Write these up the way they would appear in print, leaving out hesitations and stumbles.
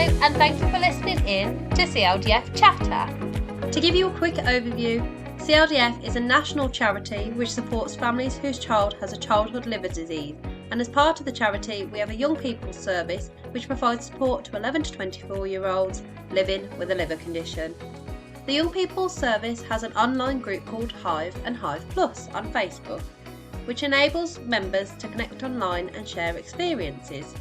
and thank you for listening in to CLDF Chatter. To give you a quick overview, CLDF is a national charity which supports families whose child has a childhood liver disease, and as part of the charity we have a young people's service which provides support to 11 to 24-year-olds living with a liver condition. The Young People's Service has an online group called Hive and Hive Plus on Facebook, which enables members to connect online and share experiences.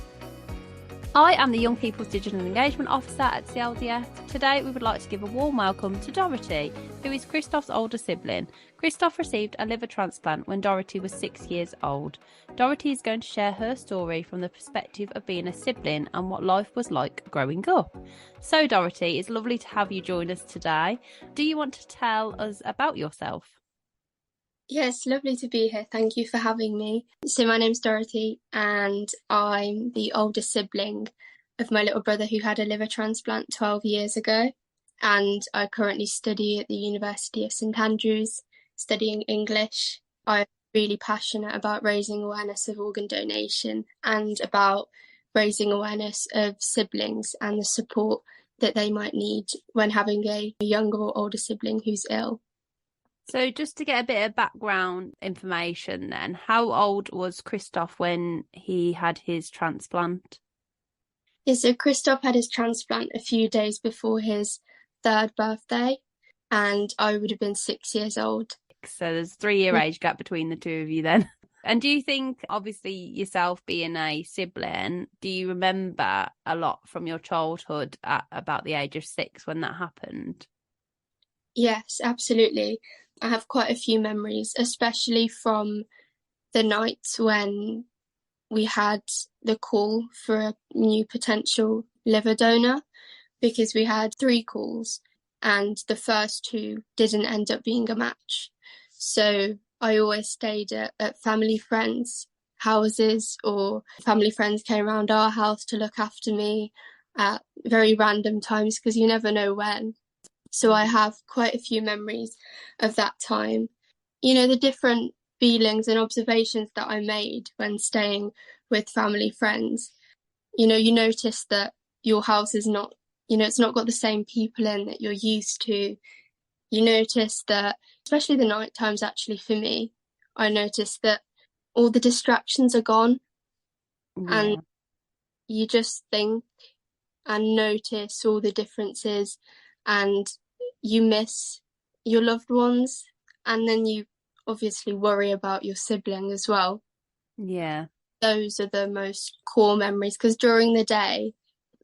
I am the Young People's Digital Engagement Officer at CLDF. Today we would like to give a warm welcome to Doroti, who is Kristof's older sibling. Kristof received a liver transplant when Doroti was 6 years old. Doroti is going to share her story from the perspective of being a sibling and what life was like growing up. So Doroti, it's lovely to have you join us today. Do you want to tell us about yourself? Yes, lovely to be here. Thank you for having me. So my name's Doroti and I'm the older sibling of my little brother who had a liver transplant 12 years ago. And I currently study at the University of St Andrews, studying English. I'm really passionate about raising awareness of organ donation and about raising awareness of siblings and the support that they might need when having a younger or older sibling who's ill. So just to get a bit of background information then, how old was Kristof when he had his transplant? Yeah, so Kristof had his transplant a few days before his 3rd birthday, and I would have been 6 years old. So there's a 3-year age gap between the two of you then. And do you think, obviously yourself being a sibling, do you remember a lot from your childhood at about the age of 6 when that happened? Yes, absolutely. I have quite a few memories, especially from the night when we had the call for a new potential liver donor, because we had 3 calls and the first 2 didn't end up being a match. So I always stayed at family friends' houses, or family friends came around our house to look after me at very random times because you never know when. So I have quite a few memories of that time. You know, the different feelings and observations that I made when staying with family friends. You know, you notice that your house is not, you know, it's not got the same people in that you're used to. You notice that, especially the night times actually for me, I noticed that all the distractions are gone. Yeah. And you just think and notice all the differences, and you miss your loved ones, and then you obviously worry about your sibling as well. Yeah. Those are the most core memories, because during the day,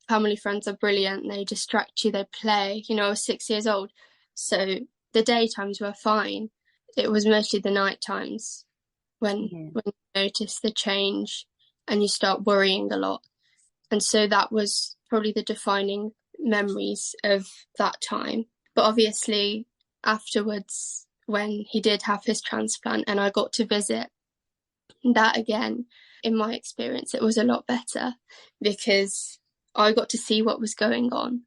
family friends are brilliant. They distract you, they play. You know, I was 6 years old, so the daytimes were fine. It was mostly the night times when you notice the change and you start worrying a lot. And so that was probably the defining memories of that time. But obviously afterwards, when he did have his transplant and I got to visit, that again, in my experience, it was a lot better because I got to see what was going on.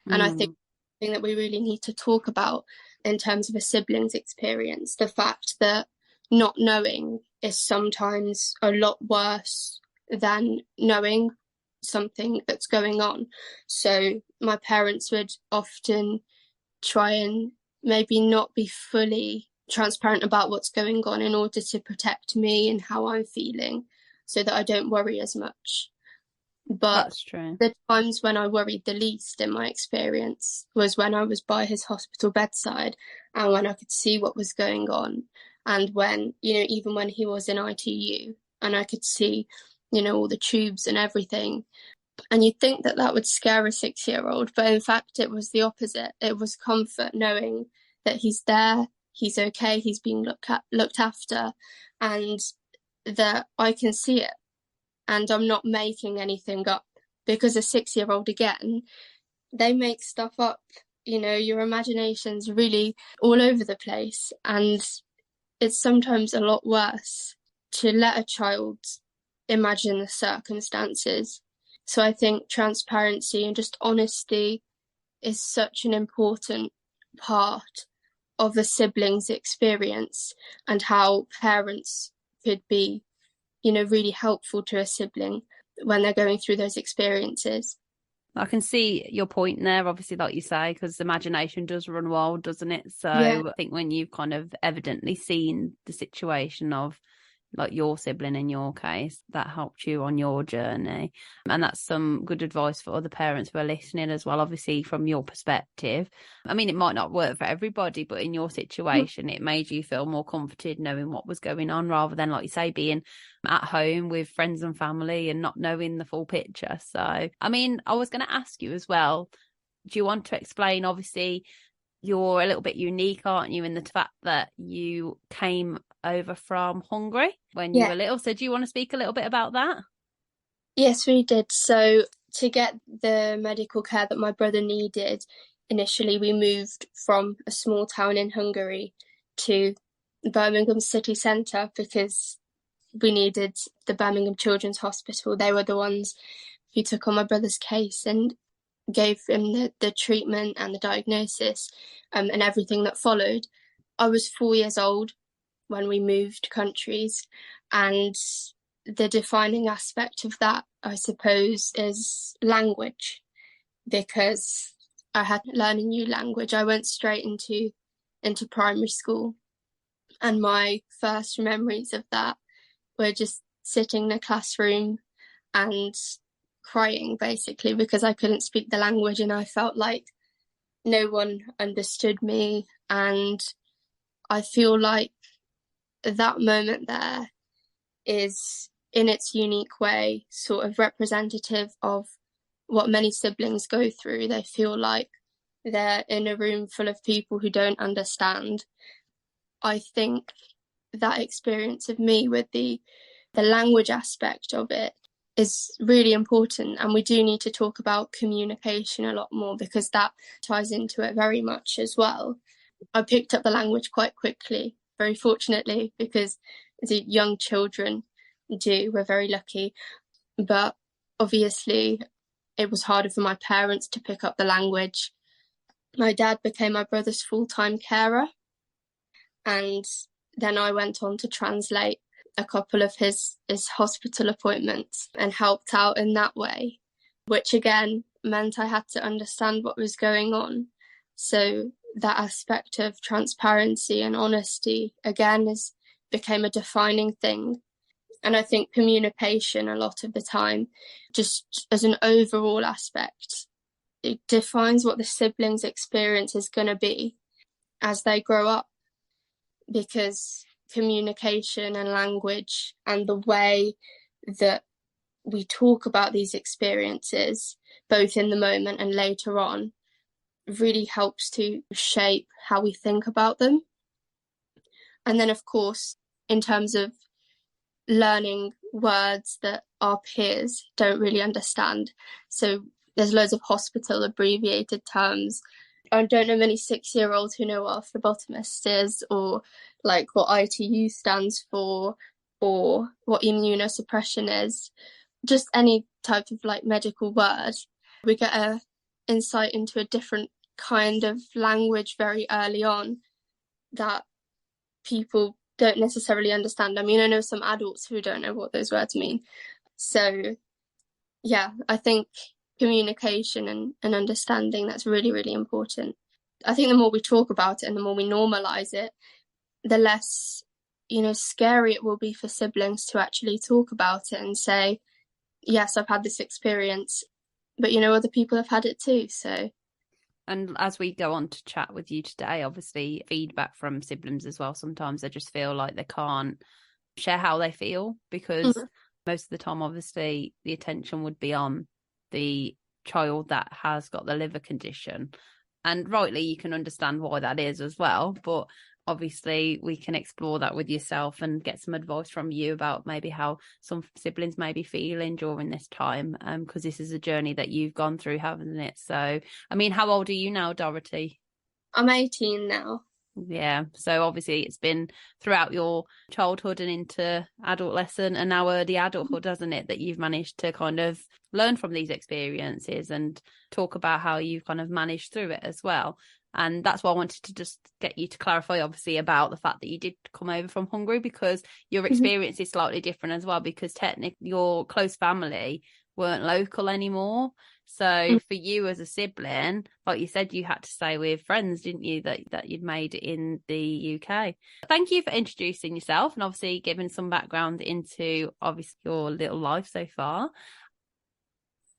And I think the thing that we really need to talk about in terms of a sibling's experience, the fact that not knowing is sometimes a lot worse than knowing something that's going on. So my parents would often try and maybe not be fully transparent about what's going on in order to protect me and how I'm feeling, so that I don't worry as much. But that's true. The times when I worried the least in my experience was when I was by his hospital bedside and when I could see what was going on, and when, you know, even when he was in ITU and I could see, you know, all the tubes and everything. And you'd think that that would scare a 6-year-old, but in fact it was the opposite. It was comfort knowing that he's there, he's okay, he's being looked after, and that I can see it and I'm not making anything up. Because a 6-year-old, again, they make stuff up. You know, your imagination's really all over the place, and it's sometimes a lot worse to let a child imagine the circumstances. So I think transparency and just honesty is such an important part of a sibling's experience, and how parents could be, you know, really helpful to a sibling when they're going through those experiences. I can see your point there, obviously, like you say, because imagination does run wild, doesn't it? So Yeah. I think when you've kind of evidently seen the situation of like your sibling in your case, that helped you on your journey. And that's some good advice for other parents who are listening as well, obviously, from your perspective. I mean, it might not work for everybody, but in your situation, it made you feel more comforted knowing what was going on rather than, like you say, being at home with friends and family and not knowing the full picture. So, I mean, I was going to ask you as well, do you want to explain, obviously, you're a little bit unique, aren't you, in the fact that you came over from Hungary when you Yeah. were little. So do you want to speak a little bit about that? Yes, we did. So to get the medical care that my brother needed, initially we moved from a small town in Hungary to Birmingham city centre because we needed the Birmingham Children's Hospital. They were the ones who took on my brother's case and gave him the treatment and the diagnosis, and everything that followed. I was 4 years old when we moved countries, and the defining aspect of that, I suppose, is language, because I had to learn a new language. I went straight into primary school, and my first memories of that were just sitting in a classroom and crying, basically, because I couldn't speak the language and I felt like no one understood me. And I feel like that moment there is, in its unique way, sort of representative of what many siblings go through. They feel like they're in a room full of people who don't understand. I think that experience of me with the language aspect of it is really important, and we do need to talk about communication a lot more because that ties into it very much as well. I picked up the language quite quickly, very fortunately, because as young children do, we're very lucky. But obviously it was harder for my parents to pick up the language. My dad became my brother's full-time carer, and then I went on to translate a couple of his hospital appointments and helped out in that way, which again meant I had to understand what was going on. So that aspect of transparency and honesty again became a defining thing. And I think communication a lot of the time, just as an overall aspect, it defines what the siblings' experience is going to be as they grow up, because communication and language and the way that we talk about these experiences, both in the moment and later on, really helps to shape how we think about them. And then, of course, in terms of learning words that our peers don't really understand. So there's loads of hospital abbreviated terms. I don't know many 6-year-olds who know what a phlebotomist is, or like what ITU stands for, or what immunosuppression is. Just any type of like medical word. We get a insight into a different kind of language very early on that people don't necessarily understand. I mean, I know some adults who don't know what those words mean. So yeah, I think communication and understanding, that's really, really important. I think the more we talk about it and the more we normalize it, the less, scary it will be for siblings to actually talk about it and say, yes, I've had this experience, but other people have had it too. So. And as we go on to chat with you today, obviously feedback from siblings as well, sometimes they just feel like they can't share how they feel because most of the time, obviously, the attention would be on the child that has got the liver condition. And rightly, you can understand why that is as well. But obviously, we can explore that with yourself and get some advice from you about maybe how some siblings may be feeling during this time, because this is a journey that you've gone through, haven't it? So, I mean, how old are you now, Dorothy? I'm 18 now. Yeah, so obviously it's been throughout your childhood and into adolescent and now early adulthood, hasn't it, that you've managed to kind of learn from these experiences and talk about how you've kind of managed through it as well. And that's why I wanted to just get you to clarify, obviously, about the fact that you did come over from Hungary, because your experience is slightly different as well, because technically your close family weren't local anymore. So for you as a sibling, like you said, you had to stay with friends, didn't you, that you'd made it in the UK. Thank you for introducing yourself and obviously giving some background into obviously your little life so far.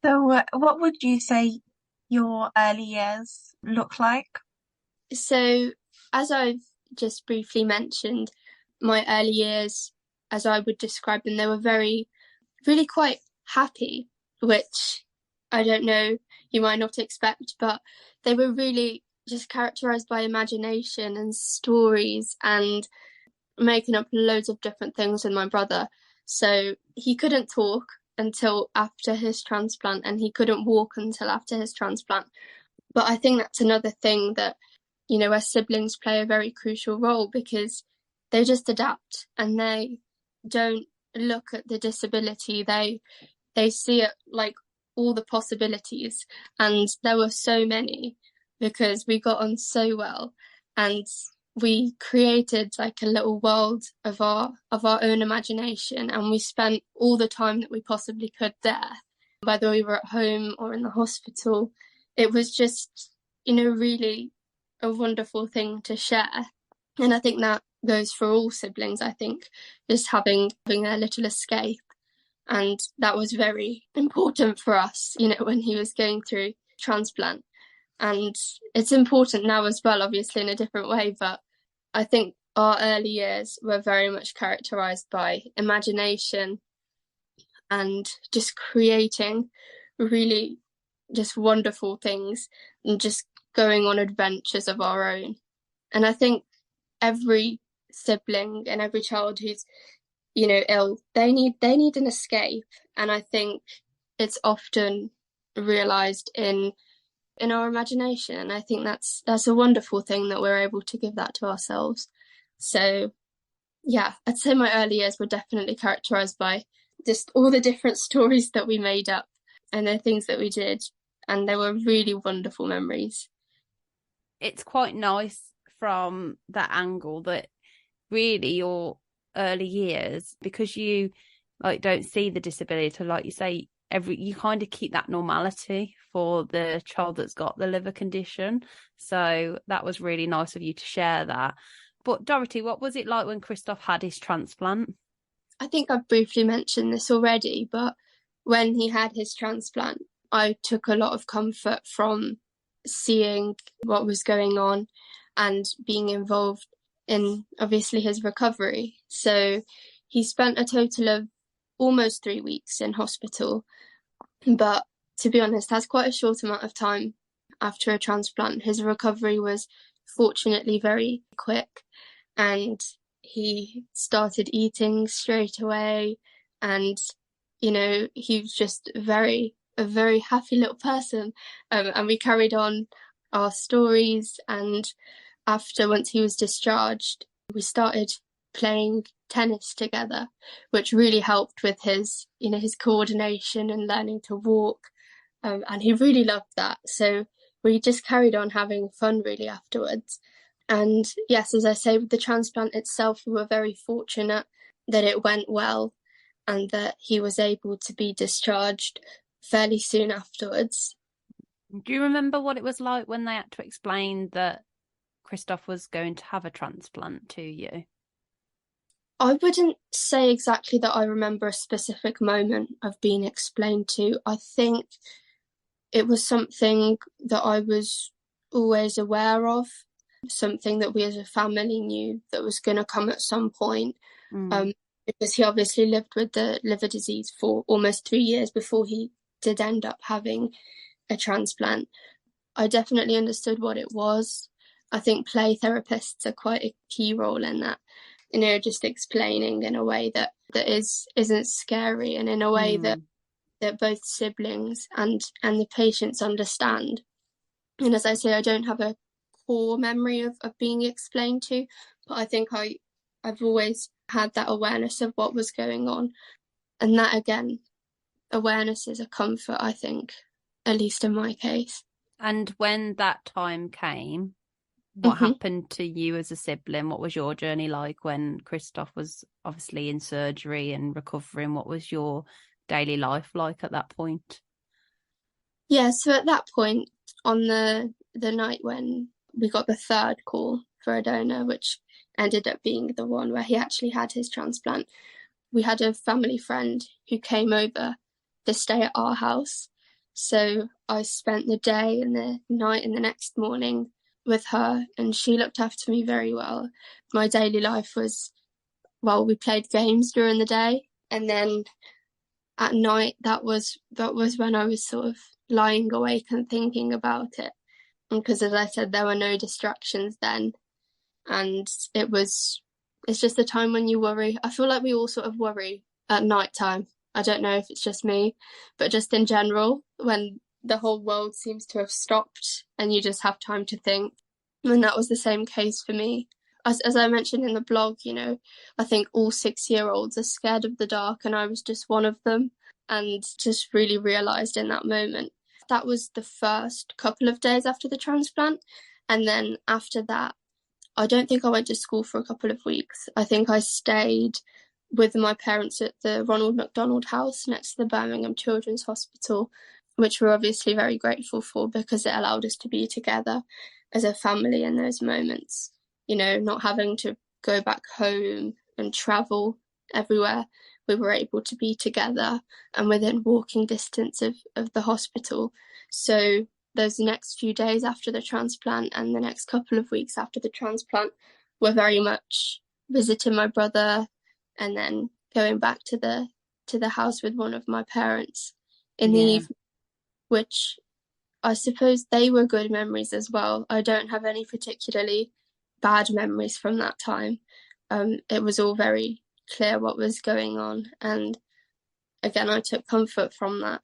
So what would you say your early years look like? So, as I've just briefly mentioned, my early years, as I would describe them, they were really quite happy, which I don't know, you might not expect, but they were really just characterized by imagination and stories and making up loads of different things with my brother. So he couldn't talk until after his transplant, and he couldn't walk until after his transplant. But I think that's another thing that, where siblings play a very crucial role, because they just adapt and they don't look at the disability. They see it like all the possibilities, and there were so many because we got on so well, and we created like a little world of our own imagination, and we spent all the time that we possibly could there, whether we were at home or in the hospital. It was just, really a wonderful thing to share. And I think that goes for all siblings, I think, just having their little escape. And that was very important for us, when he was going through transplant. And it's important now as well, obviously in a different way, but I think our early years were very much characterized by imagination and just creating really just wonderful things and just going on adventures of our own. And I think every sibling and every child who's ill, they need an escape, and I think it's often realized in our imagination, and I think that's a wonderful thing that we're able to give that to ourselves. So yeah, I'd say my early years were definitely characterized by just all the different stories that we made up and the things that we did, and they were really wonderful memories. It's quite nice from that angle that really your early years, because you don't see the disability, like you say, you kind of keep that normality for the child that's got the liver condition. So that was really nice of you to share that. But Dorothy, what was it like when Kristof had his transplant? I think I've briefly mentioned this already, but when he had his transplant, I took a lot of comfort from seeing what was going on and being involved in obviously his recovery. So he spent a total of almost 3 weeks in hospital, but to be honest, that's quite a short amount of time after a transplant. His recovery was fortunately very quick, and he started eating straight away, and he was just a very happy little person, and we carried on our stories. And once he was discharged, we started playing tennis together, which really helped with his coordination and learning to walk, and he really loved that. So we just carried on having fun really afterwards. And yes, as I say, with the transplant itself, we were very fortunate that it went well and that he was able to be discharged fairly soon afterwards. Do you remember what it was like when they had to explain that Kristof was going to have a transplant to you? I wouldn't say exactly that I remember a specific moment of being explained to. I think it was something that I was always aware of, something that we as a family knew that was going to come at some point. Because he obviously lived with the liver disease for almost 3 years before he did end up having a transplant. I definitely understood what it was. I think play therapists are quite a key role in that, just explaining in a way that isn't scary, and in a way that both siblings and the patients understand. And as I say, I don't have a core memory of being explained to, but I think I've always had that awareness of what was going on. And that, again, awareness is a comfort, I think, at least in my case. And when that time came, what happened to you as a sibling? What was your journey like when Kristof was obviously in surgery and recovering? What was your daily life like at that point? Yeah, so at that point, on the night when we got the third call for a donor, which ended up being the one where he actually had his transplant, we had a family friend who came over to stay at our house. So I spent the day and the night and the next morning with her, and she looked after me very well. My daily life was, well, we played games during the day, and then at night that was when I was sort of lying awake and thinking about it. Because as I said, there were no distractions then, and it's just the time when you worry. I feel like we all sort of worry at night time. I don't know if it's just me, but just in general, when the whole world seems to have stopped and you just have time to think. And that was the same case for me. As I mentioned in the blog, I think all 6-year-olds are scared of the dark, and I was just one of them, and just really realised in that moment. That was the first couple of days after the transplant. And then after that, I don't think I went to school for a couple of weeks. I think I stayed with my parents at the Ronald McDonald House next to the Birmingham Children's Hospital, which we're obviously very grateful for because it allowed us to be together as a family in those moments. Not having to go back home and travel everywhere. We were able to be together and within walking distance of the hospital. So those next few days after the transplant and the next couple of weeks after the transplant were very much visiting my brother and then going back to the house with one of my parents in the evening, which I suppose they were good memories as well. I don't have any particularly bad memories from that time. It was all very clear what was going on, and again I took comfort from that.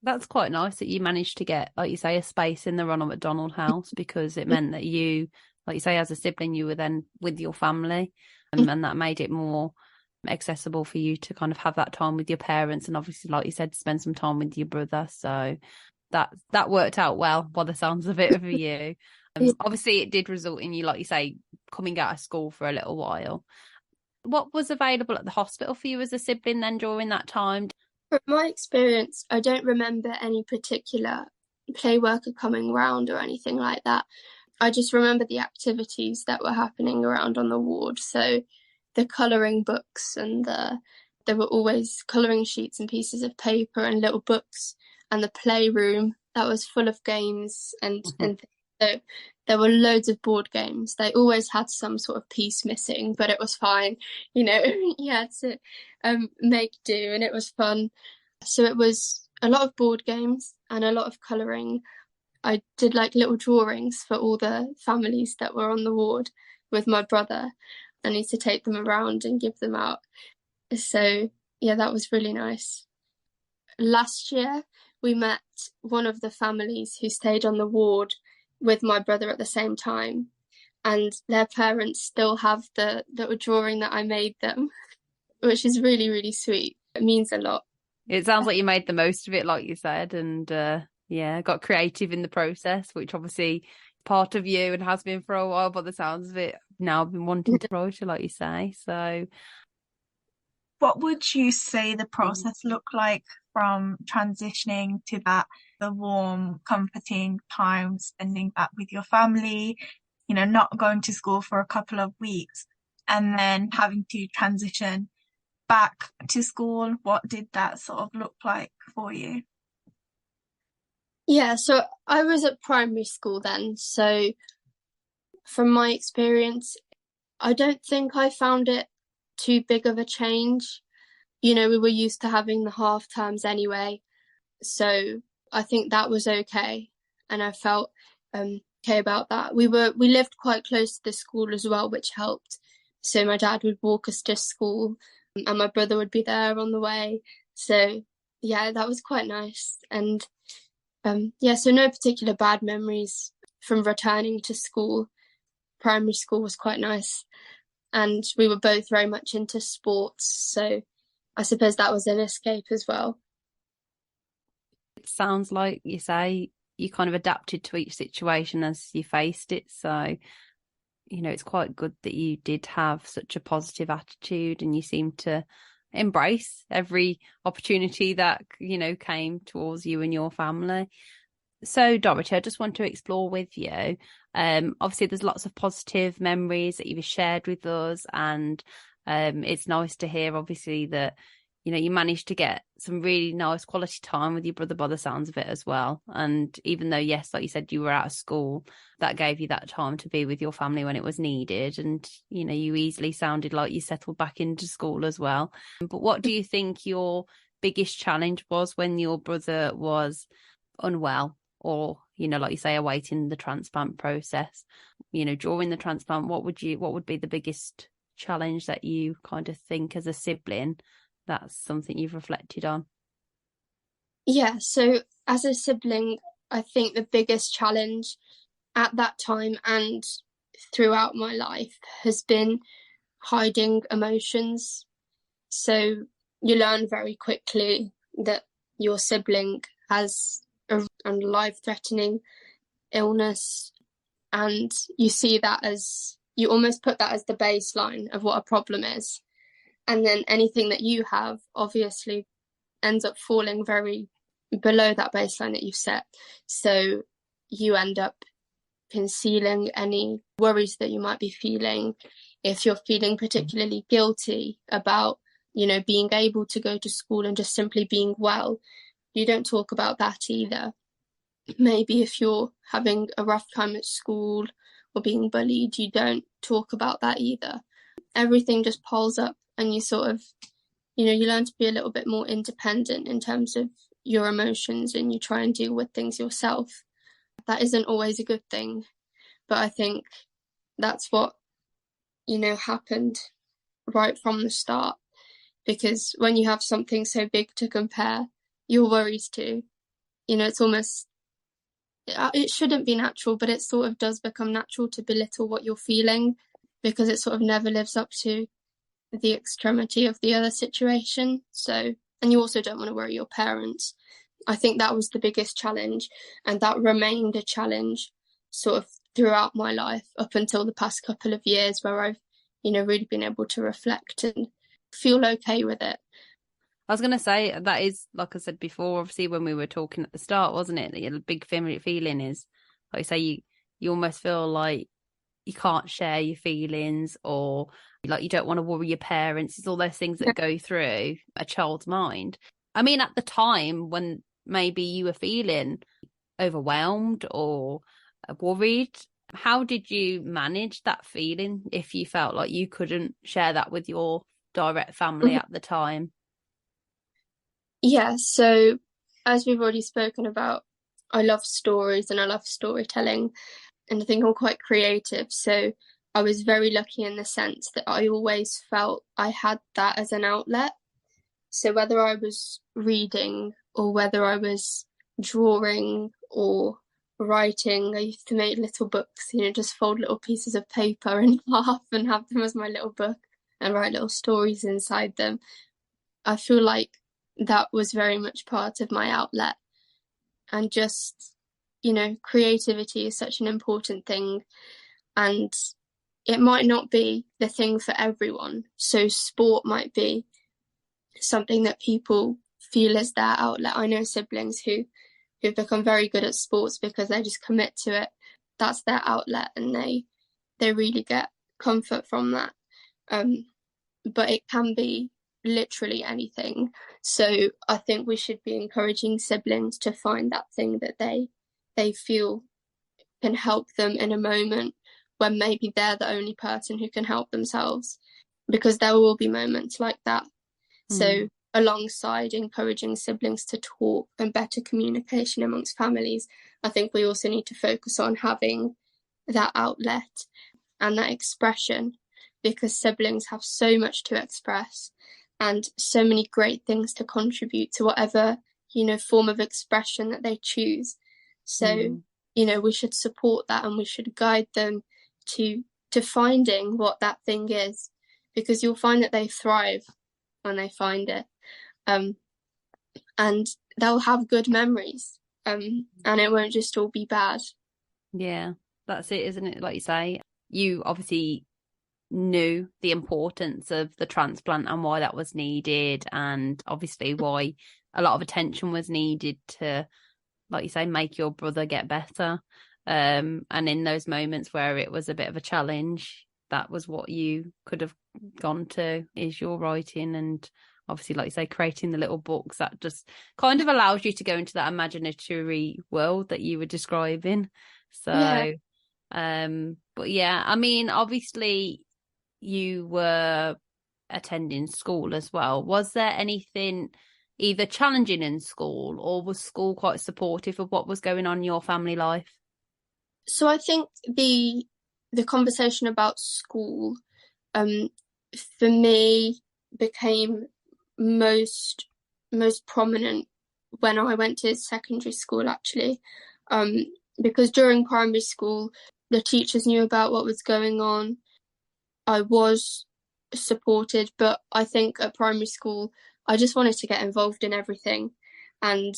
That's quite nice that you managed to get, like you say, a space in the Ronald McDonald House, because it meant that you, like you say, as a sibling, you were then with your family, and that made it more accessible for you to kind of have that time with your parents, and obviously, like you said, spend some time with your brother. So that worked out well by the sounds of it for you. Obviously it did result in you, like you say, coming out of school for a little while. What was available at the hospital for you as a sibling then during that time? From my experience, I don't remember any particular play worker coming around or anything like that. I just remember the activities that were happening around on the ward. So the colouring books, and there were always colouring sheets and pieces of paper and little books, and the playroom that was full of games and so there were loads of board games. They always had some sort of piece missing, but it was fine. You had to make do, and it was fun. So it was a lot of board games and a lot of colouring. I did like little drawings for all the families that were on the ward with my brother. I need to take them around and give them out. So yeah, that was really nice. Last year, we met one of the families who stayed on the ward with my brother at the same time, and their parents still have the little drawing that I made them, which is really, really sweet. It means a lot. It sounds like you made the most of it, like you said, and got creative in the process, which obviously part of you and has been for a while, by the sounds of it. Now I've been wanting to write, like you say. So what would you say the process looked like from transitioning to the warm, comforting time, spending that with your family, not going to school for a couple of weeks, and then having to transition back to school? What did that sort of look like for you? Yeah, so I was at primary school then. So from my experience, I don't think I found it too big of a change. We were used to having the half terms anyway. So I think that was okay. And I felt okay about that. We lived quite close to the school as well, which helped. So my dad would walk us to school and my brother would be there on the way. So yeah, that was quite nice. And so no particular bad memories from returning to school. Primary school was quite nice. And we were both very much into sports. So I suppose that was an escape as well. It sounds like you say you kind of adapted to each situation as you faced it. So, it's quite good that you did have such a positive attitude, and you seem to embrace every opportunity that, came towards you and your family. So, Dorothy, I just want to explore with you. Obviously, there's lots of positive memories that you've shared with us, and it's nice to hear, obviously, that you managed to get some really nice quality time with your brother by the sounds of it as well. And even though, yes, like you said, you were out of school, that gave you that time to be with your family when it was needed. And, you easily sounded like you settled back into school as well. But what do you think your biggest challenge was when your brother was unwell, or, like you say, awaiting the transplant process? During the transplant, what would be the biggest challenge that you kind of think as a sibling that's something you've reflected on? Yeah, so as a sibling, I think the biggest challenge at that time and throughout my life has been hiding emotions. So you learn very quickly that your sibling has a life-threatening illness, and you see that as, you almost put that as the baseline of what a problem is. And then anything that you have obviously ends up falling very below that baseline that you've set. So you end up concealing any worries that you might be feeling. If you're feeling particularly guilty about, being able to go to school and just simply being well, you don't talk about that either. Maybe if you're having a rough time at school or being bullied, you don't talk about that either. Everything just piles up, and you sort of, you learn to be a little bit more independent in terms of your emotions, and you try and deal with things yourself. That isn't always a good thing, but I think that's what, happened right from the start. Because when you have something so big to compare your worries to, it's almost, it shouldn't be natural, but it sort of does become natural to belittle what you're feeling, because it sort of never lives up to the extremity of the other situation. So, and you also don't want to worry your parents. I think that was the biggest challenge, and that remained a challenge sort of throughout my life up until the past couple of years, where I've, really been able to reflect and feel okay with it. I was going to say, that is, like I said before, obviously when we were talking at the start, wasn't it? The big feeling is, like I say, you almost feel like you can't share your feelings, or like you don't want to worry your parents. It's all those things that go through a child's mind. I mean, at the time when maybe you were feeling overwhelmed or worried, how did you manage that feeling if you felt like you couldn't share that with your direct family at the time? Yeah, so as we've already spoken about, I love stories and I love storytelling, and I think I'm quite creative. So I was very lucky in the sense that I always felt I had that as an outlet. So whether I was reading or whether I was drawing or writing, I used to make little books, just fold little pieces of paper in half and have them as my little book and write little stories inside them. I feel like that was very much part of my outlet. And just, creativity is such an important thing, and it might not be the thing for everyone. So sport might be something that people feel is their outlet. I know siblings who've become very good at sports because they just commit to it. That's their outlet, and they really get comfort from that. But it can be literally anything. So I think we should be encouraging siblings to find that thing that they feel can help them in a moment when maybe they're the only person who can help themselves, because there will be moments like that. So alongside encouraging siblings to talk and better communication amongst families, I think we also need to focus on having that outlet and that expression, because siblings have so much to express and so many great things to contribute to whatever, form of expression that they choose. So, we should support that, and we should guide them to finding what that thing is, because you'll find that they thrive when they find it. And they'll have good memories, and it won't just all be bad. Yeah, that's it, isn't it? Like you say, you obviously knew the importance of the transplant and why that was needed, and obviously why a lot of attention was needed to, like you say, make your brother get better. And in those moments where it was a bit of a challenge, that was what you could have gone to, is your writing, and obviously, like you say, creating the little books that just kind of allows you to go into that imaginary world that you were describing. So, but yeah, I mean, obviously you were attending school as well. Was there anything either challenging in school, or was school quite supportive of what was going on in your family life? So I think the conversation about school, for me, became most prominent when I went to secondary school, actually, because during primary school the teachers knew about what was going on. I was supported, but I think at primary school I just wanted to get involved in everything, and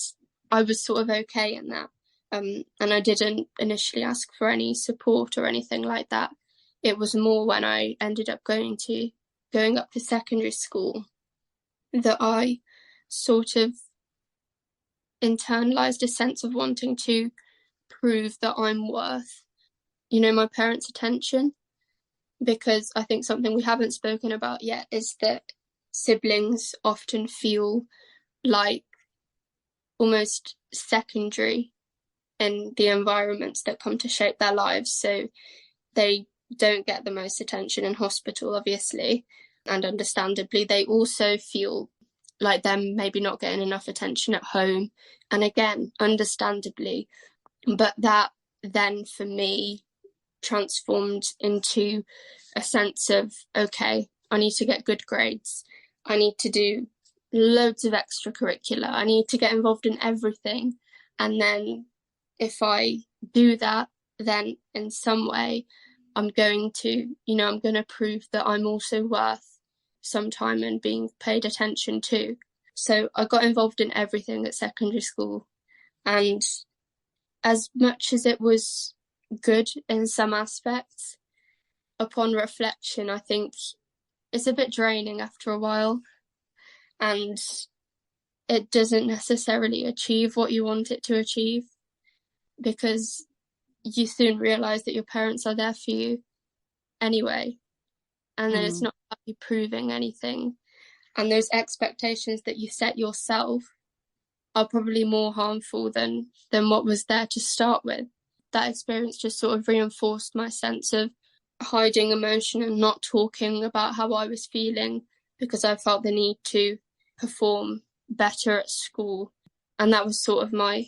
I was sort of okay in that. And I didn't initially ask for any support or anything like that. It was more when I ended up going up to secondary school that I sort of internalized a sense of wanting to prove that I'm worth, my parents' attention. Because I think something we haven't spoken about yet is that siblings often feel like almost secondary in the environments that come to shape their lives. So they don't get the most attention in hospital, obviously, and understandably. They also feel like they're maybe not getting enough attention at home, and again, understandably. But that then, for me, transformed into a sense of, okay, I need to get good grades. I need to do loads of extracurricular. I need to get involved in everything. And then if I do that, then in some way I'm going to prove that I'm also worth some time and being paid attention to. So I got involved in everything at secondary school. And as much as it was good in some aspects, upon reflection, I think it's a bit draining after a while, and it doesn't necessarily achieve what you want it to achieve, because you soon realise that your parents are there for you anyway, and then it's not about you proving anything, and those expectations that you set yourself are probably more harmful than what was there to start with. That experience just sort of reinforced my sense of hiding emotion and not talking about how I was feeling, because I felt the need to perform better at school. And that was sort of my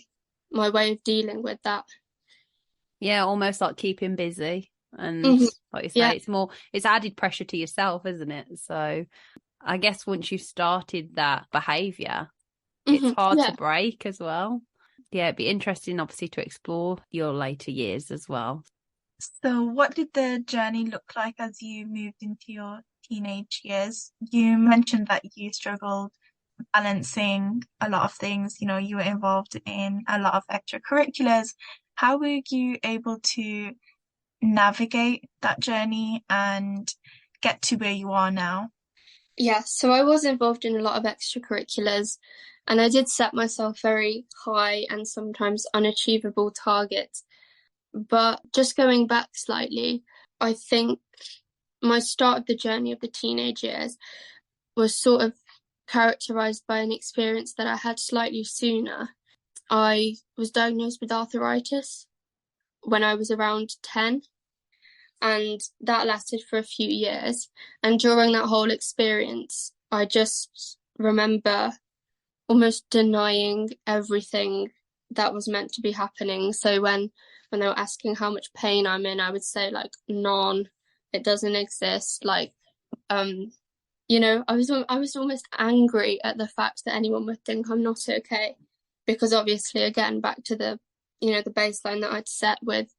way of dealing with that. Yeah, almost like keeping busy. And like you say, yeah. it's added pressure to yourself, isn't it? So I guess once you started that behaviour, it's hard to break as well. Yeah, it'd be interesting, obviously, to explore your later years as well. So what did the journey look like as you moved into your teenage years? You mentioned that you struggled balancing a lot of things. You were involved in a lot of extracurriculars. How were you able to navigate that journey and get to where you are now? Yeah, so I was involved in a lot of extracurriculars, and I did set myself very high and sometimes unachievable targets. But just going back slightly, I think my start of the journey of the teenage years was sort of characterized by an experience that I had slightly sooner. I was diagnosed with arthritis when I was around 10, and that lasted for a few years. And during that whole experience, I just remember almost denying everything that was meant to be happening. So when they were asking how much pain I'm in, I would say like none, it doesn't exist. Like, I was almost angry at the fact that anyone would think I'm not okay, because obviously, again, back to the the baseline that I'd set with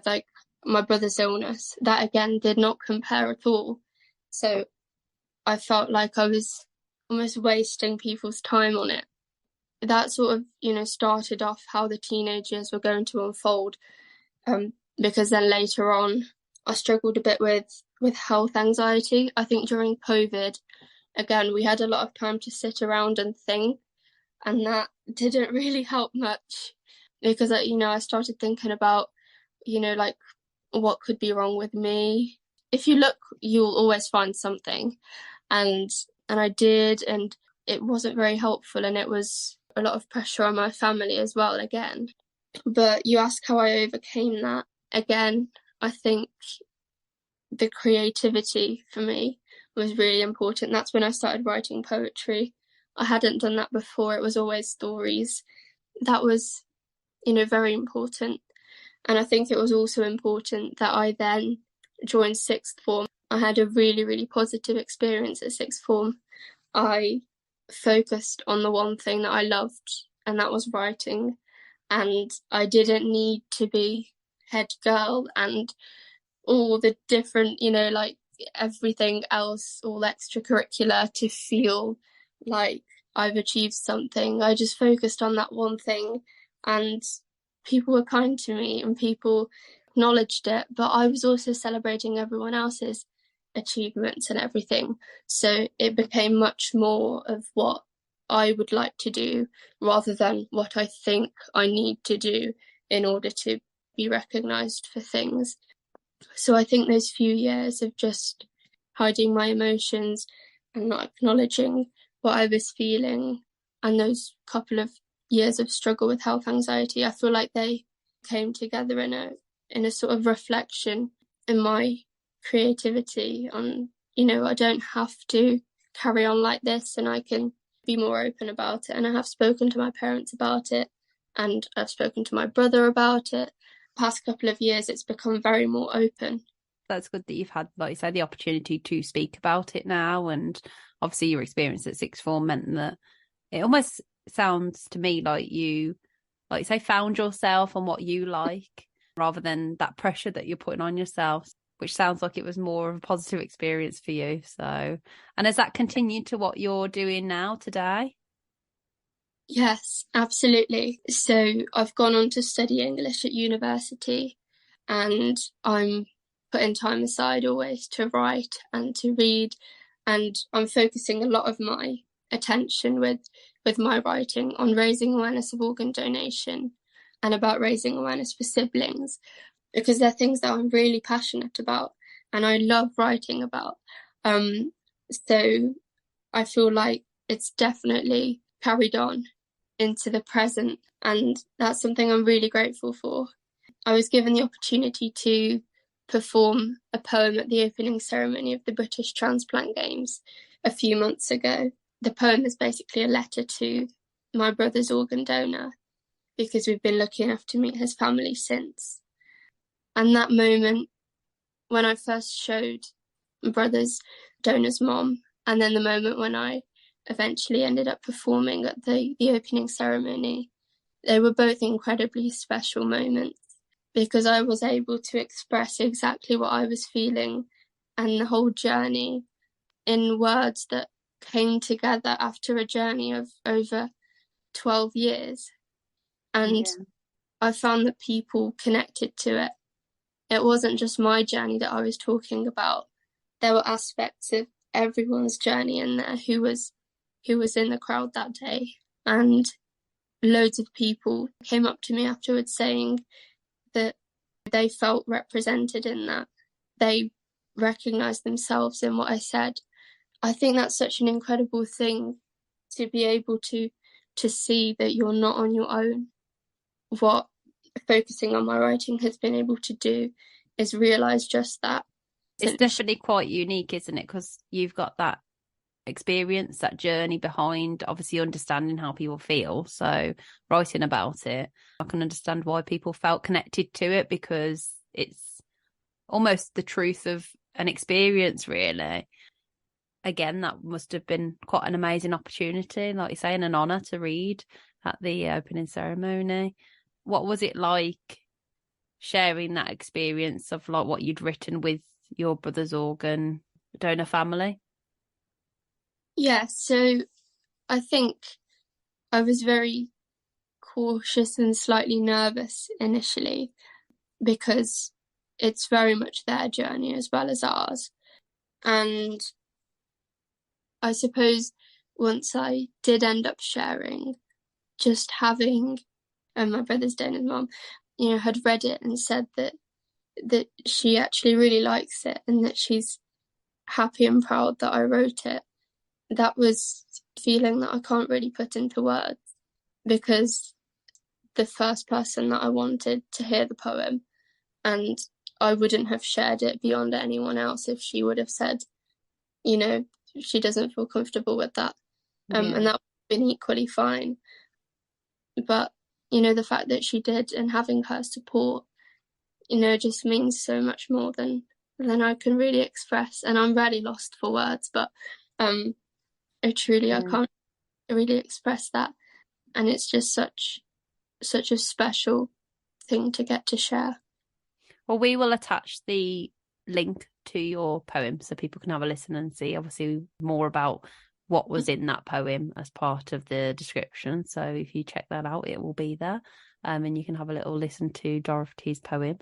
like my brother's illness, that again did not compare at all. So I felt like I was almost wasting people's time on it. That sort of, started off how the teenage years were going to unfold. Because then later on, I struggled a bit with health anxiety. I think during COVID, again, we had a lot of time to sit around and think, and that didn't really help much because, I started thinking about, like what could be wrong with me. If you look, you'll always find something. And I did, and it wasn't very helpful, and it was a lot of pressure on my family as well again. But you ask how I overcame that. Again, I think the creativity for me was really important. That's when I started writing poetry. I hadn't done that before. It was always stories. That was, very important. And I think it was also important that I then joined sixth form. I had a really, really positive experience at sixth form. I focused on the one thing that I loved, and that was writing. And I didn't need to be head girl and all the different, like everything else, all extracurricular, to feel like I've achieved something. I just focused on that one thing, and people were kind to me and people acknowledged it, but I was also celebrating everyone else's achievements and everything. So it became much more of what I would like to do rather than what I think I need to do in order to be recognised for things. So I think those few years of just hiding my emotions and not acknowledging what I was feeling, and those couple of years of struggle with health anxiety, I feel like they came together in a sort of reflection in my creativity on, I don't have to carry on like this, and I can be more open about it. And I have spoken to my parents about it, and I've spoken to my brother about it. Past couple of years, it's become very more open. That's good that you've had, like you say, the opportunity to speak about it now. And obviously your experience at sixth form meant that it almost sounds to me like you say, found yourself and what you like, rather than that pressure that you're putting on yourself, which sounds like it was more of a positive experience for you. So, and has that continued to what you're doing now today? Yes, absolutely. So I've gone on to study English at university, and I'm putting time aside always to write and to read, and I'm focusing a lot of my attention with my writing on raising awareness of organ donation and about raising awareness for siblings, because they're things that I'm really passionate about and I love writing about. So I feel like it's definitely carried on into the present, and that's something I'm really grateful for. I was given the opportunity to perform a poem at the opening ceremony of the British Transplant Games a few months ago. The poem is basically a letter to my brother's organ donor, because we've been lucky enough to meet his family since. And that moment when I first showed my brother's donor's mom, and then the moment when I eventually ended up performing at the opening ceremony, they were both incredibly special moments, because I was able to express exactly what I was feeling and the whole journey in words that came together after a journey of over 12 years. And I found that people connected to it. It wasn't just my journey that I was talking about. There were aspects of everyone's journey in there who was in the crowd that day. And loads of people came up to me afterwards saying that they felt represented in that. They recognised themselves in what I said. I think that's such an incredible thing, to be able to see that you're not on your own. What focusing on my writing has been able to do is realise just that. It's definitely quite unique, isn't it? Because you've got that experience, that journey behind obviously understanding how people feel. So writing about it, I can understand why people felt connected to it, because it's almost the truth of an experience, really. Again, that must have been quite an amazing opportunity, like you say, and an honour to read at the opening ceremony. What was it like sharing that experience of like what you'd written with your brother's organ donor family? Yeah, so I think I was very cautious and slightly nervous initially, because it's very much their journey as well as ours. And I suppose once I did end up sharing, just having my brother's day and his mum, had read it and said that she actually really likes it and that she's happy and proud that I wrote it. That was a feeling that I can't really put into words, because the first person that I wanted to hear the poem, and I wouldn't have shared it beyond anyone else if she would have said, she doesn't feel comfortable with that. And that would have been equally fine. But, the fact that she did, and having her support, just means so much more than I can really express. And I'm really lost for words, but I can't really express that. And it's just such a special thing to get to share. Well, we will attach the link to your poem so people can have a listen and see obviously more about what was in that poem as part of the description. So if you check that out, it will be there, and you can have a little listen to Doroti's poem.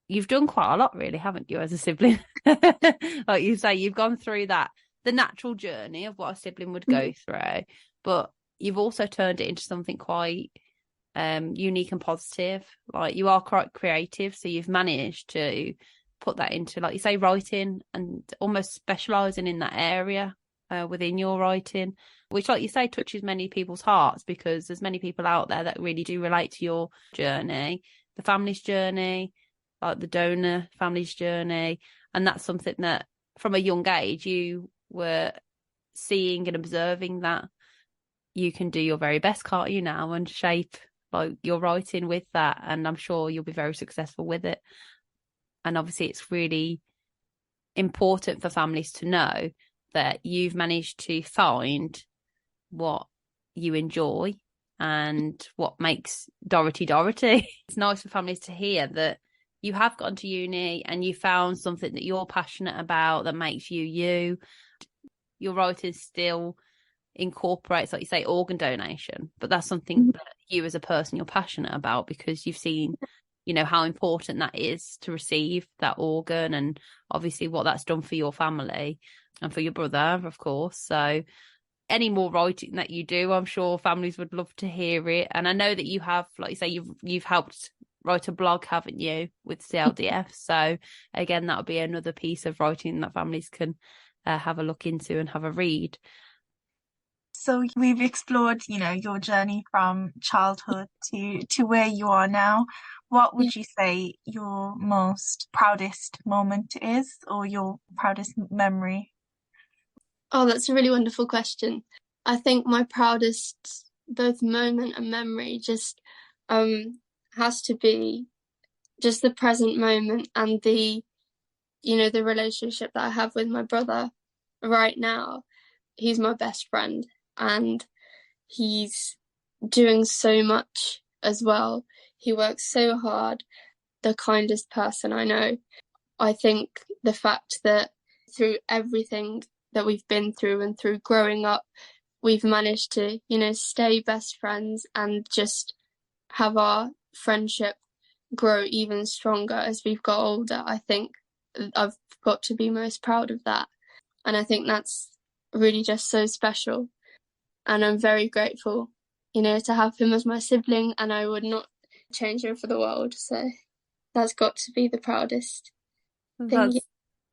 You've done quite a lot, really, haven't you, as a sibling? Like you say, you've gone through the natural journey of what a sibling would go through, but you've also turned it into something quite unique and positive. Like, you are quite creative, so you've managed to put that into, like you say, writing, and almost specialising in that area within your writing, which, like you say, touches many people's hearts, because there's many people out there that really do relate to your journey, the family's journey, like the donor family's journey. And that's something that from a young age you were seeing and observing, that you can do your very best, can't you, now, and shape like your writing with that. And I'm sure you'll be very successful with it. And obviously it's really important for families to know that you've managed to find what you enjoy and what makes Doroti. It's nice for families to hear that you have gone to uni and you found something that you're passionate about that makes you you. Your writing still incorporates, like you say, organ donation, but that's something that you as a person, you're passionate about, because you've seen, how important that is to receive that organ, and obviously what that's done for your family and for your brother, of course. So any more writing that you do, I'm sure families would love to hear it. And I know that you have, like you say, you've helped write a blog, haven't you, with CLDF? So again, that'll be another piece of writing that families can have a look into and have a read. So we've explored, your journey from childhood to where you are now. What would you say your most proudest moment is, or your proudest memory? Oh, that's a really wonderful question. I think my proudest both moment and memory just has to be just the present moment, and the relationship that I have with my brother right now. He's my best friend, and he's doing so much as well. He works so hard, the kindest person I know. I think the fact that through everything that we've been through and through growing up, we've managed to, stay best friends and just have our friendship grow even stronger as we've got older. I think I've got to be most proud of that. And I think that's really just so special. And I'm very grateful, to have him as my sibling, and I would not change him for the world. So that's got to be the proudest thing.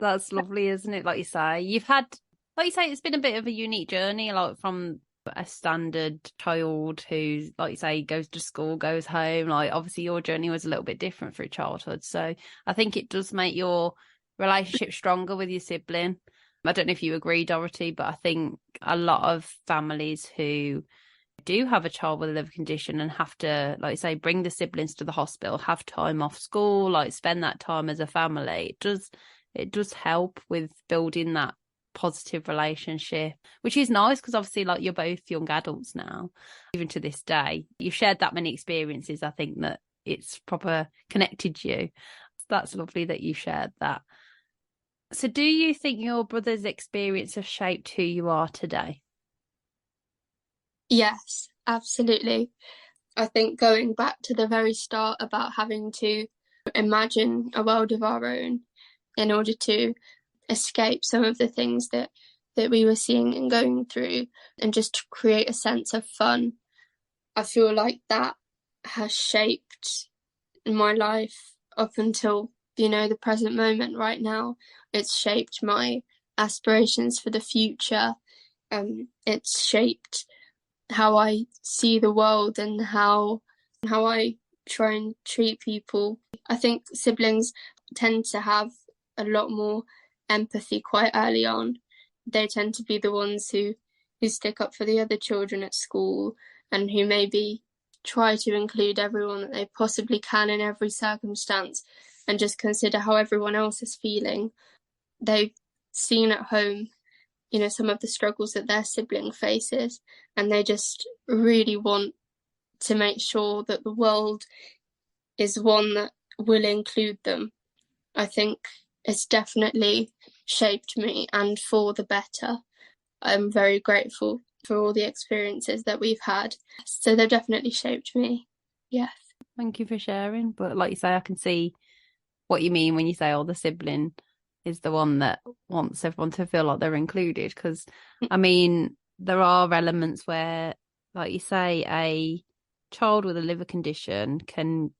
That's lovely, isn't it? Like you say, it's been a bit of a unique journey, like from a standard child who, like you say, goes to school, goes home. Like, obviously your journey was a little bit different for childhood. So I think it does make your relationship stronger with your sibling. I don't know if you agree, Doroti, but I think a lot of families who do have a child with a liver condition and have to, like you say, bring the siblings to the hospital, have time off school, like spend that time as a family, it does help with building that positive relationship, which is nice, because obviously, like, you're both young adults now, even to this day. You've shared that many experiences. I think that it's proper connected you. That's lovely that you shared that. So do you think your brother's experience has shaped who you are today? Yes, absolutely. I think going back to the very start about having to imagine a world of our own in order to escape some of the things that we were seeing and going through, and just to create a sense of fun. I feel like that has shaped my life up until, the present moment right now. It's shaped my aspirations for the future. It's shaped how I see the world and how I try and treat people. I think siblings tend to have a lot more empathy quite early on. They tend to be the ones who stick up for the other children at school, and who maybe try to include everyone that they possibly can in every circumstance, and just consider how everyone else is feeling. They've seen at home, some of the struggles that their sibling faces, and they just really want to make sure that the world is one that will include them. I think it's definitely shaped me, and for the better. I'm very grateful for all the experiences that we've had. So they've definitely shaped me. Yes. Thank you for sharing. But like you say, I can see what you mean when you say, the sibling is the one that wants everyone to feel like they're included. Because, I mean, there are elements where, like you say, a child with a liver condition can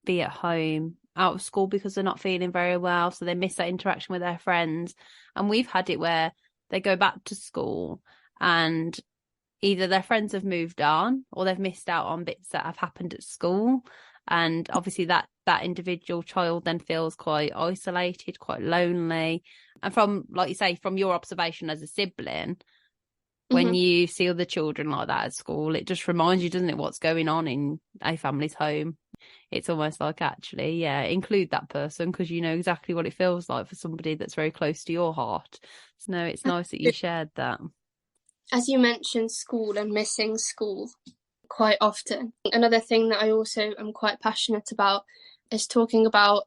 be at home, out of school because they're not feeling very well. So they miss that interaction with their friends. And we've had it where they go back to school and either their friends have moved on or they've missed out on bits that have happened at school. And obviously that individual child then feels quite isolated, quite lonely. And from, like you say, from your observation as a sibling, when you see other children like that at school, it just reminds you, doesn't it, what's going on in a family's home. It's almost like, actually, include that person, because you know exactly what it feels like for somebody that's very close to your heart. So no, it's nice that you shared that. As you mentioned, school and missing school quite often. Another thing that I also am quite passionate about is talking about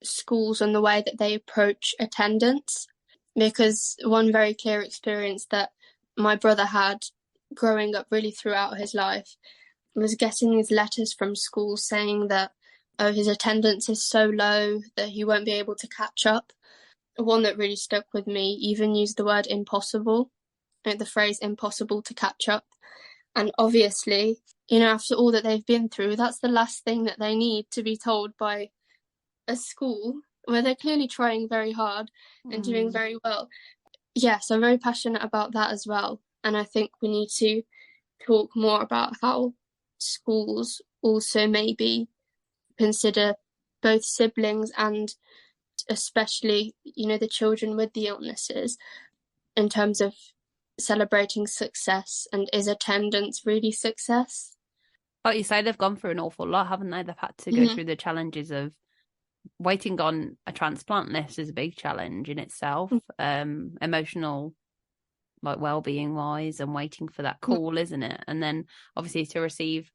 schools and the way that they approach attendance, because one very clear experience that my brother had growing up really throughout his life was getting these letters from school saying that, his attendance is so low that he won't be able to catch up. One that really stuck with me even used the word impossible, the phrase impossible to catch up. And obviously, after all that they've been through, that's the last thing that they need to be told by a school where they're clearly trying very hard and doing very well. Yes, I'm very passionate about that as well. And I think we need to talk more about how schools also maybe consider both siblings and especially, the children with the illnesses in terms of celebrating success, and is attendance really success? Like you say, they've gone through an awful lot, haven't they? They've had to go through the challenges of waiting on a transplant list is a big challenge in itself, emotional, like well-being wise, and waiting for that call, isn't it? And then obviously to receive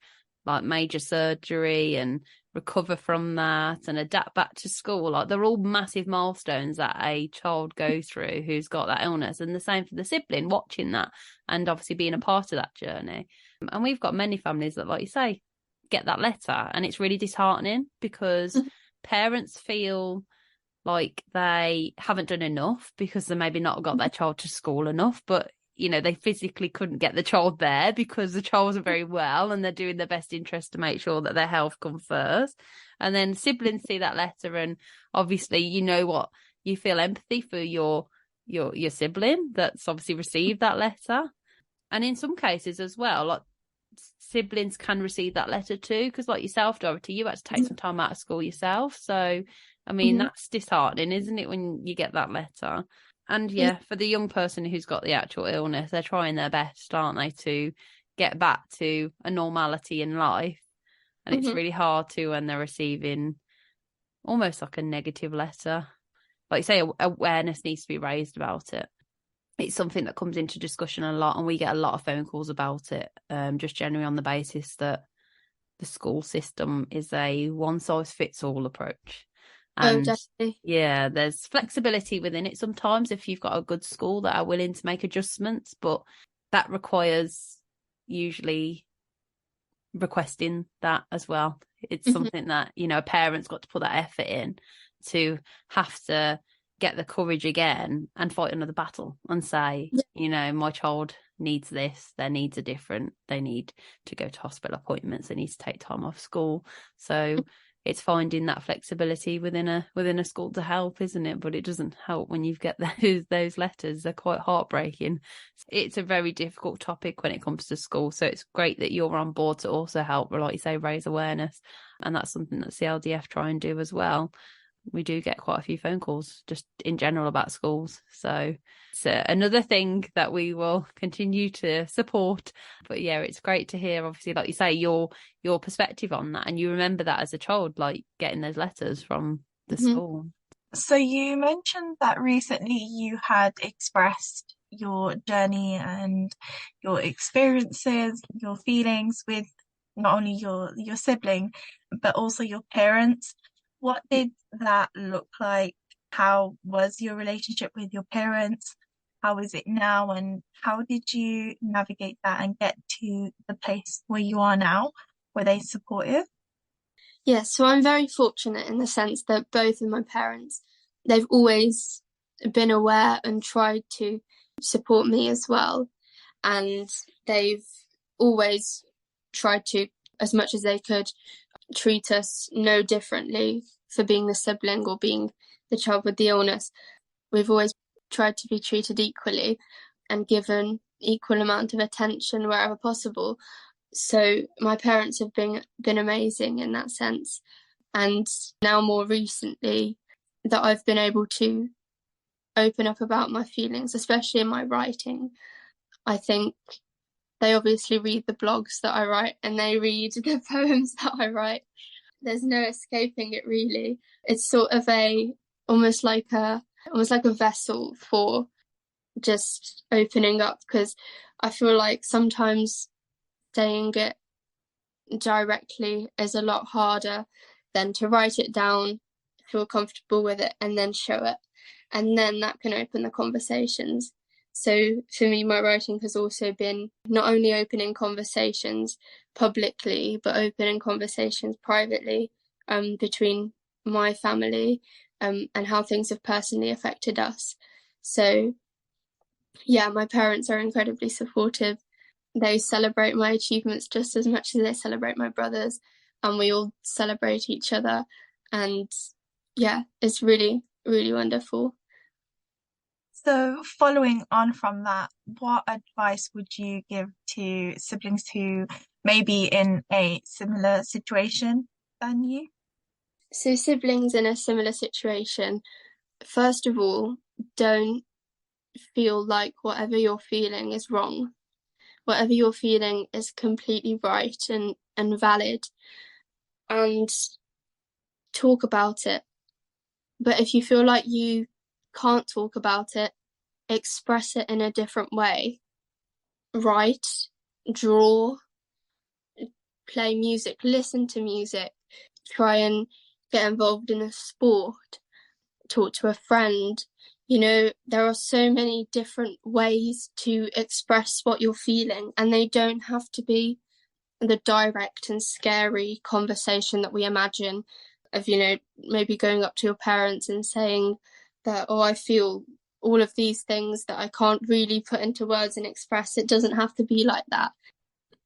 like major surgery and recover from that and adapt back to school, like they're all massive milestones that a child goes through who's got that illness, and the same for the sibling watching that and obviously being a part of that journey. And we've got many families that, like you say, get that letter, and it's really disheartening because parents feel like they haven't done enough because they maybe not got their child to school enough, but they physically couldn't get the child there because the child wasn't very well, and they're doing their best interest to make sure that their health comes first. And then siblings see that letter, and obviously what, you feel empathy for your sibling that's obviously received that letter. And in some cases as well, like siblings can receive that letter too, because like yourself, Dorothy, you had to take some time out of school yourself. So I mean, that's disheartening, isn't it, when you get that letter? And for the young person who's got the actual illness, they're trying their best, aren't they, to get back to a normality in life. And it's really hard to when they're receiving almost like a negative letter. Like you say, awareness needs to be raised about it. It's something that comes into discussion a lot, and we get a lot of phone calls about it, just generally on the basis that the school system is a one-size-fits-all approach. And there's flexibility within it sometimes if you've got a good school that are willing to make adjustments, but that requires usually requesting that as well. It's something that, you know, a parent's got to put that effort in to have to get the courage again and fight another battle and say, you know, my child needs this, their needs are different, they need to go to hospital appointments, they need to take time off school. So it's finding that flexibility within a school to help, isn't it? But it doesn't help when you get those letters. They're quite heartbreaking. It's a very difficult topic when it comes to school. So it's great that you're on board to also help, like you say, raise awareness. And that's something that CLDF try and do as well. We do get quite a few phone calls just in general about schools. So it's another thing that we will continue to support. But yeah, it's great to hear, obviously, like you say, your perspective on that. And you remember that as a child, like getting those letters from the school. So you mentioned that recently you had expressed your journey and your experiences, your feelings with not only your sibling, but also your parents. What did that look like? How was your relationship with your parents? How is it now? And how did you navigate that and get to the place where you are now? Were they supportive? Yeah, so I'm very fortunate in the sense that both of my parents, they've always been aware and tried to support me as well. And they've always tried to, as much as they could, treat us no differently for being the sibling or being the child with the illness. We've always tried to be treated equally and given equal amount of attention wherever possible. So my parents have been amazing in that sense. And now more recently that I've been able to open up about my feelings, especially in my writing, I think they obviously read the blogs that I write and they read the poems that I write. There's no escaping it, really. It's sort of almost like a vessel for just opening up, because I feel like sometimes saying it directly is a lot harder than to write it down, feel comfortable with it, and then show it. And then that can open the conversations. So for me, my writing has also been not only opening conversations publicly, but opening conversations privately between my family and how things have personally affected us. So yeah, my parents are incredibly supportive. They celebrate my achievements just as much as they celebrate my brothers, and we all celebrate each other. And yeah, it's really, really wonderful. So following on from that, what advice would you give to siblings who may be in a similar situation than you? So siblings in a similar situation, first of all, don't feel like whatever you're feeling is wrong. Whatever you're feeling is completely right and valid. And talk about it. But if you feel like you can't talk about it, express it in a different way. Write, draw, play music, listen to music, try and get involved in a sport, talk to a friend. You know, there are so many different ways to express what you're feeling, and they don't have to be the direct and scary conversation that we imagine of, you know, maybe going up to your parents and saying that, oh, I feel all of these things that I can't really put into words and express. It doesn't have to be like that.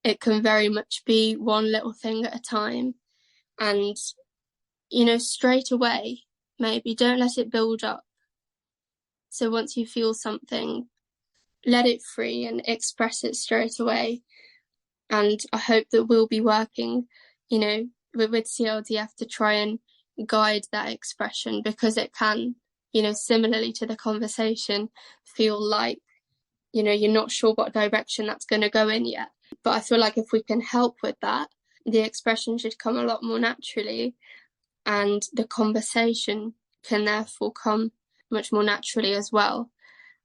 It can very much be one little thing at a time. And, you know, straight away, maybe don't let it build up. So once you feel something, let it free and express it straight away. And I hope that we'll be working, you know, with CLDF to try and guide that expression, because it can, you know, similarly to the conversation, feel like, you know, you're not sure what direction that's going to go in yet. But I feel like if we can help with that, the expression should come a lot more naturally, and the conversation can therefore come much more naturally as well.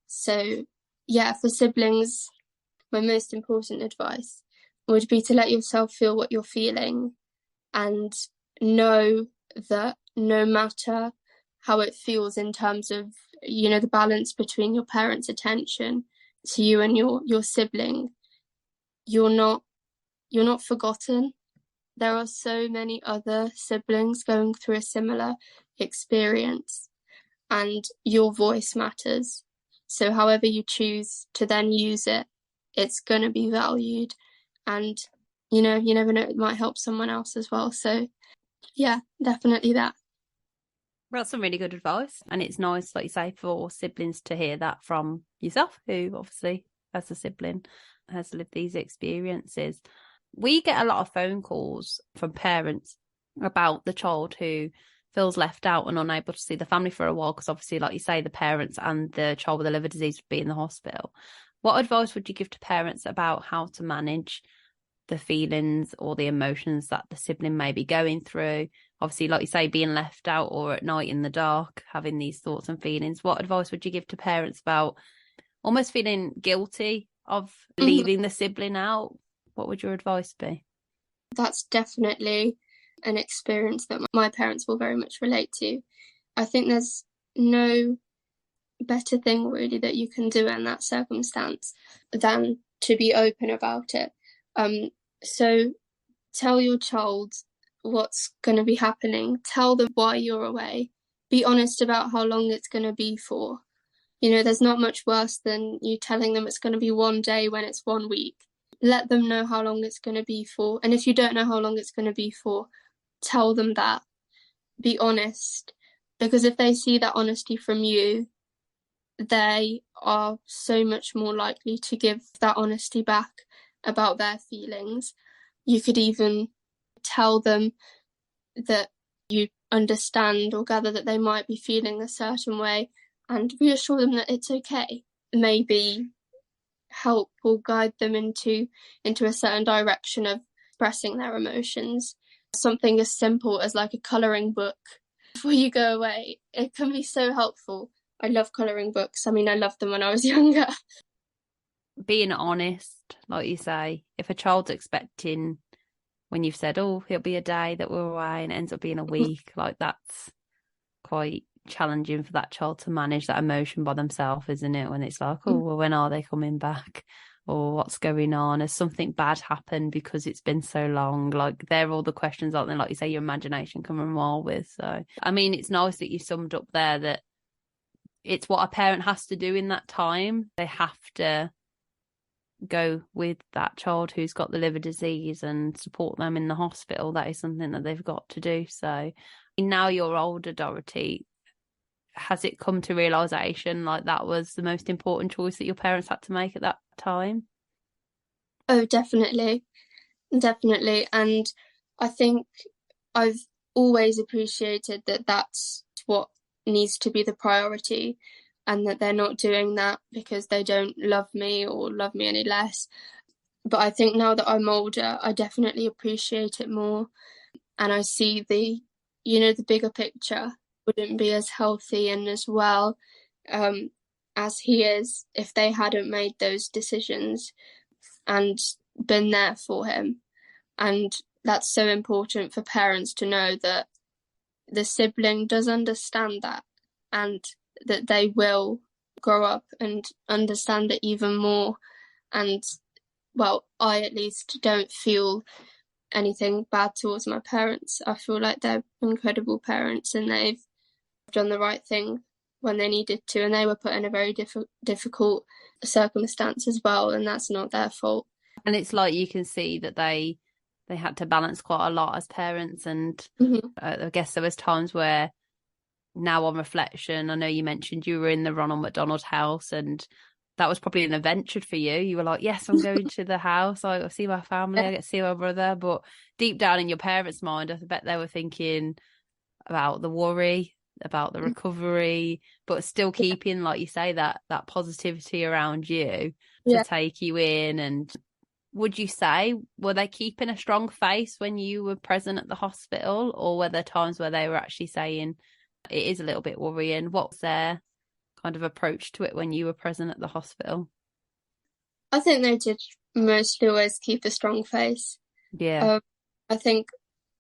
So yeah, for siblings, my most important advice would be to let yourself feel what you're feeling, and know that no matter how it feels in terms of, you know, the balance between your parents' attention to you and your sibling, you're not you're not forgotten. There are so many other siblings going through a similar experience, and your voice matters. So however you choose to then use it, it's going to be valued. And, you never know, it might help someone else as well. So, yeah, definitely that. Well, that's some really good advice. And it's nice, like you say, for siblings to hear that from yourself, who obviously, as a sibling, has lived these experiences. We get a lot of phone calls from parents about the child who feels left out and unable to see the family for a while, because obviously, like you say, the parents and the child with the liver disease would be in the hospital. What advice would you give to parents about how to manage the feelings or the emotions that the sibling may be going through? Obviously, like you say, being left out or at night in the dark, having these thoughts and feelings. What advice would you give to parents about almost feeling guilty of leaving the sibling out? What would your advice be? That's definitely an experience that my parents will very much relate to. I think there's no better thing really that you can do in that circumstance than to be open about it. So tell your child what's going to be happening. Tell them why you're away. Be honest about how long it's going to be for. There's not much worse than you telling them it's going to be one day when it's 1 week. Let them know how long it's going to be for. And if you don't know how long it's going to be for, tell them that. Be honest. Because if they see that honesty from you, they are so much more likely to give that honesty back about their feelings. You could even tell them that you understand or gather that they might be feeling a certain way and reassure them that it's okay. Maybe help or guide them into a certain direction of expressing their emotions. Something as simple as like a colouring book before you go away. It can be so helpful. I love colouring books. I mean, I loved them when I was younger. Being honest, like you say, if a child's expecting, when you've said, oh, it'll be a day that we're away and it ends up being a week, like that's quite challenging for that child to manage that emotion by themselves, isn't it? When it's like, oh, well, when are they coming back? Or what's going on? Has something bad happened because it's been so long? Like, they're all the questions, aren't they? Like you say, your imagination can run wild with. So, I mean, it's nice that you summed up there that it's what a parent has to do in that time. They have to go with that child who's got the liver disease and support them in the hospital. That is something that they've got to do. So now you're older, Dorothy, has it come to realisation like that was the most important choice that your parents had to make at that time? Oh, definitely. Definitely. And I think I've always appreciated that that's what needs to be the priority, and that they're not doing that because they don't love me or love me any less. But I think now that I'm older, I definitely appreciate it more. And I see the bigger picture. Wouldn't be as healthy and as well as he is if they hadn't made those decisions and been there for him. And that's so important for parents to know that the sibling does understand that, and that they will grow up and understand it even more. And, well, I at least don't feel anything bad towards my parents. I feel like they're incredible parents and they've done the right thing when they needed to, and they were put in a very difficult circumstance as well, and that's not their fault. And it's like you can see that they had to balance quite a lot as parents, and I guess there was times where, now on reflection, I know you mentioned you were in the Ronald McDonald house, and that was probably an adventure for you. You were like, yes, I'm going to the house, I see my family, I get to see my brother. But deep down in your parents' mind, I bet they were thinking about the worry, about the recovery, but still keeping, like you say, that positivity around you to take you in. And would you say, were they keeping a strong face when you were present at the hospital, or were there times where they were actually saying it is a little bit worrying? What's their kind of approach to it when you were present at the hospital? I think they did mostly always keep a strong face. Yeah. I think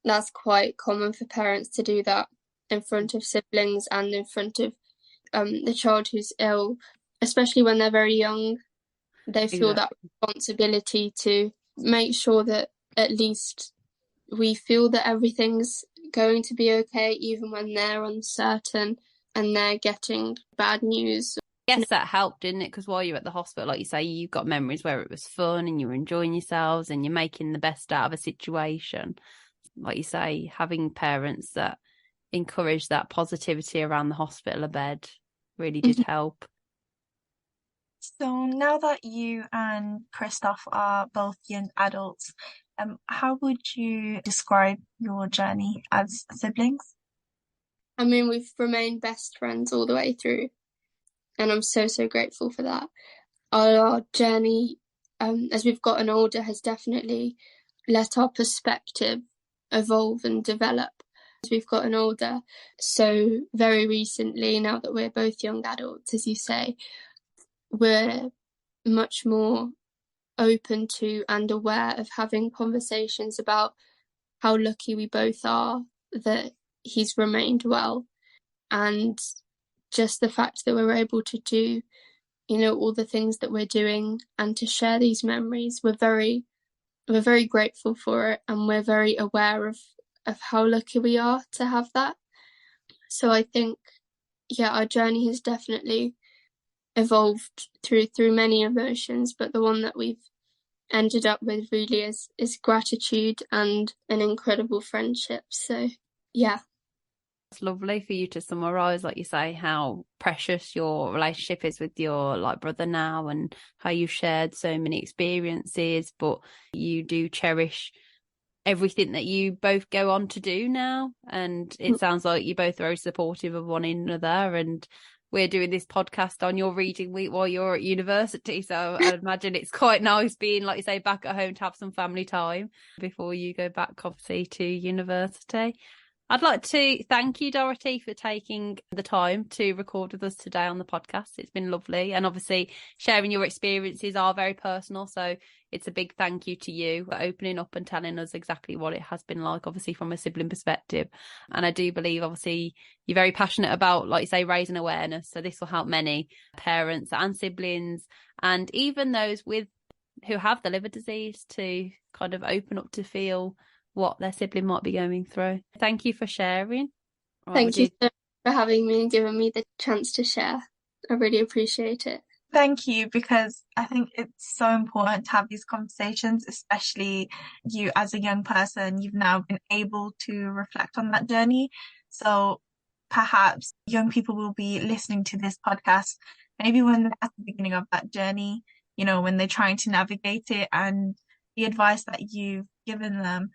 that's quite common for parents to do that in front of siblings and in front of the child who's ill, especially when they're very young. They feel that responsibility to make sure that at least we feel that everything's going to be okay, even when they're uncertain and they're getting bad news. I guess that helped, didn't it? Because while you're at the hospital, like you say, you've got memories where it was fun and you were enjoying yourselves and you're making the best out of a situation. Like you say, having parents that encourage that positivity around the hospital bed really did help. So now that you and Kristof are both young adults, how would you describe your journey as siblings? I mean, we've remained best friends all the way through, and I'm so grateful for that. Our journey, as we've gotten older, has definitely let our perspective evolve and develop as we've gotten older. So very recently, now that we're both young adults, as you say, we're much more open to and aware of having conversations about how lucky we both are that he's remained well, and just the fact that we're able to do, you know, all the things that we're doing and to share these memories. We're very grateful for it, and we're very aware of how lucky we are to have that. So I think, yeah, our journey has definitely evolved through many emotions, but the one that we've ended up with really is gratitude and an incredible friendship. So yeah. It's lovely for you to summarise, like you say, how precious your relationship is with your brother now, and how you shared so many experiences, but you do cherish everything that you both go on to do now. And it sounds like you both are very supportive of one another, and we're doing this podcast on your reading week while you're at university, so I imagine it's quite nice being, like you say, back at home to have some family time before you go back, obviously, to university. I'd like to thank you, Dorothy, for taking the time to record with us today on the podcast. It's been lovely, and obviously sharing your experiences are very personal, so it's a big thank you to you for opening up and telling us exactly what it has been like, obviously from a sibling perspective. And I do believe, obviously, you're very passionate about, like you say, raising awareness, so this will help many parents and siblings, and even those who have the liver disease, to kind of open up to feel what their sibling might be going through. Thank you for sharing. Thank you so much for having me and giving me the chance to share. I really appreciate it. Thank you, because I think it's so important to have these conversations, especially you as a young person. You've now been able to reflect on that journey. So perhaps young people will be listening to this podcast, maybe when they're at the beginning of that journey, you know, when they're trying to navigate it, and the advice that you've given them,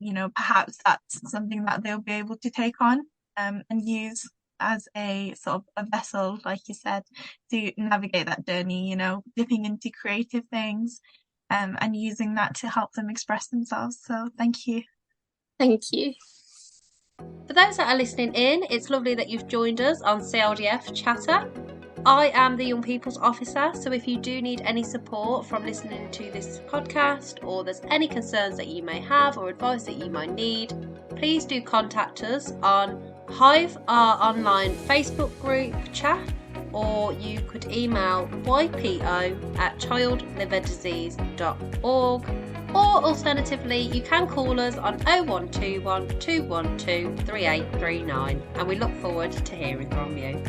you know, perhaps that's something that they'll be able to take on and use as a sort of a vessel, like you said, to navigate that journey, you know, dipping into creative things and using that to help them express themselves. So thank you. Thank you. For those that are listening in, it's lovely that you've joined us on CLDF Chatter. I am the Young People's Officer, so if you do need any support from listening to this podcast, or there's any concerns that you may have or advice that you might need, please do contact us on Hive, our online Facebook group chat, or you could email ypo@childliverdisease.org, or alternatively you can call us on 0121 212 3839, and we look forward to hearing from you.